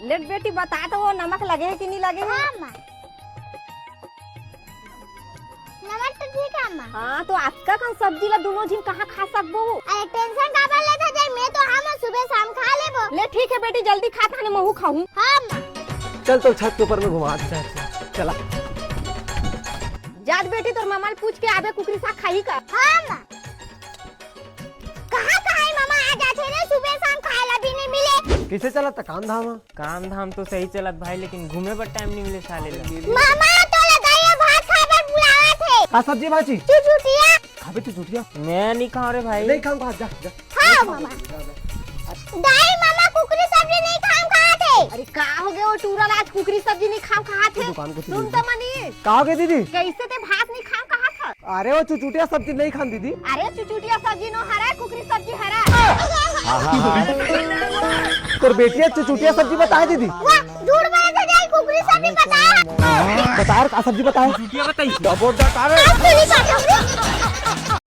Late बेटी बता तो वो नमक लगे है कि नहीं लगे है? हाँ माँ, नमक तो ठीक है माँ। हाँ तो आपका कौन सब्जी ला दोनों जिन कहाँ खा सकबो? अरे टेंशन का बात लेता जाए, मैं तो हम सुबह शाम खा लेबो। ले ठीक है बेटी जल्दी खा थाने महू खाऊं। हाँ माँ। चल तो छत के ऊपर में घुमा। अच्छा चला। जात बेटी तोर मामा पूछ के आबे कुकरी साग खाई का? हाँ माँ। कहाँ है मामा, आ जाते ना सुबह शाम खाए ला भी नहीं मिले। कैसे चला था काम धाम? काम धाम तो सही चलत भाई, लेकिन घूमे पर टाइम नहीं मिले साले ला। मामा तो लगाया भात खाकर बुलावा थे। का सब्जी भाजी चुचुटिया खाबे तू चुटिया? मैं नहीं खाऊं रे भाई। नहीं खाऊं जा जा। हाँ मामा। दाई मामा कुकरी सब्जी नहीं खाम कहा थे। अरे का हो गया वो टूरा आज कुकरी सब्जी नहीं खाओ कहा थे? दुकान को सुन तो मनी कहा गई दीदी? कैसे ते भात नहीं खाओ कहा था? अरे वो चुचुटिया सब्जी नहीं खान दीदी। अरे चुचुटिया सब्जी नो हरा कुकरी सब्जी हरा। तो बेटिया चुचुटिया सब्जी बताए दीदी? वाह झूठ बोले थे, दाई कुकरी सब्जी बताया। बता का सब्जी बताए? चुटिया बताई। डबो डकार। आप तो नहीं खाते होंगे।